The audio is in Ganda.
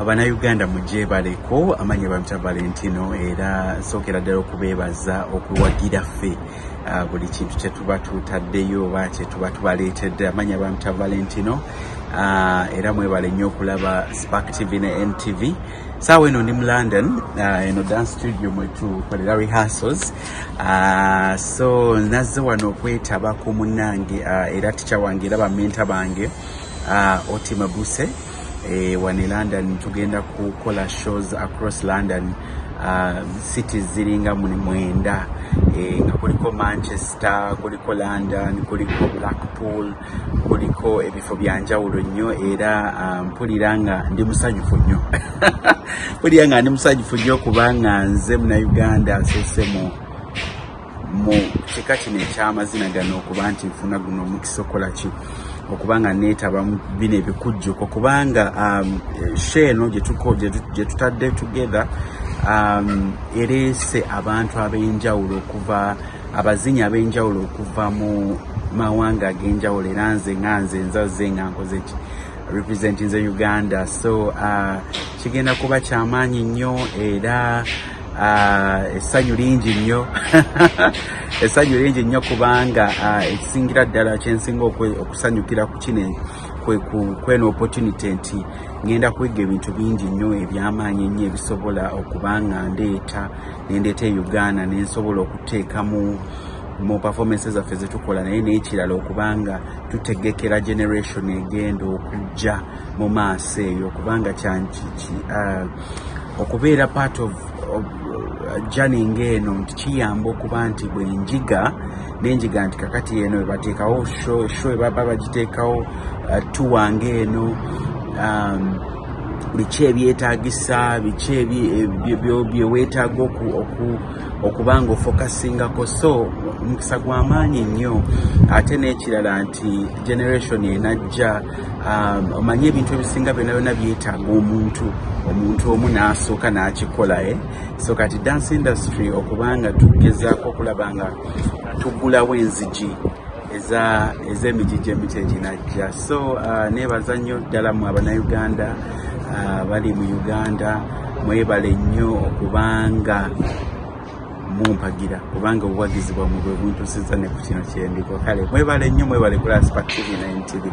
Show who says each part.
Speaker 1: Abannayuganda mujje baleko amanyi bamta Valentino era sookera ddala okubeebaza okuwagira ffe buli kintu kye tuba tutaddeyo oba kye tuba tubaleetedde amanyi bamta Valentino era mwebale nnyo okulaba Spark TV ne NTV. Saawa eno ndi mu London eno dance studio mwe tukolera rehearsals so nazze wano okwetaba ku munnange era ticha wange era bamenta bange Oti Mabuse wani London tugenda kukola shows across London cities ziringa mwenda nga kuliko Manchester, kuliko London, kuliko Blackpool, kuliko ebifo byanjawulo nnyo era mpulira nga ndi musanyufu nnyo mpulira nga ndi musanyufu nnyo kubanga nze Munnayuganda asese mu kika kino ekyamazina gano okuba nti nfuna guno omukisa okola ki okubanga neetaba bino ebikujjuko kubanga sheno gye tutadde together ereese abantu ab'enjawulo okuva abazinyi ab'enjawulo okuva mu mawanga ag'enjawulo era nze nzaze nga nkoze ki representing the Uganda so kigenda kuba kyamaanyi nnyo era essanyu lingi nnyo essanyu lingi nnyo kubanga ekisingira ddala kyensinga okusanyukira ku kino kweno opportunity nti ngenda kwiga ebintu bingi nnyo ebyamaanyi ennyo ebisobola okubanga nendeeta Uganda nensobola okuteeka mu performances zaffe zetukola naye n'ekirala okubanga tutegekera generation egenda okujja mu maaso eyo okubanga okubeera part of journey ng'eno nti kiyamba okuba nti bwe njiga nenjiga nti kakati eno webateekawo show baba bagiteekawo tuwange eno biki ebyetaagisa biki byeweetaaga okubanga ofocusingako so mukisa gw'amaanyi nnyo ate n'ekirala nti generation enajja omanye ebintu ebisinga byonna byetaaga omuntu omu n'asooka n'akikola so kati dance industry okubanga tugezaako okulaba nga tuggulawo enzigi ez'emijiji emito eginajja so neebaza nnyo ddala mu Abannayuganda bali mu Uganda mwebale nnyo okubanga mumpagira kubanga obuwagizi bwammwe bwe buntusiza ne ku kino kyendiko kale mwebale nnyo mwebale kula Spark TV na NTV.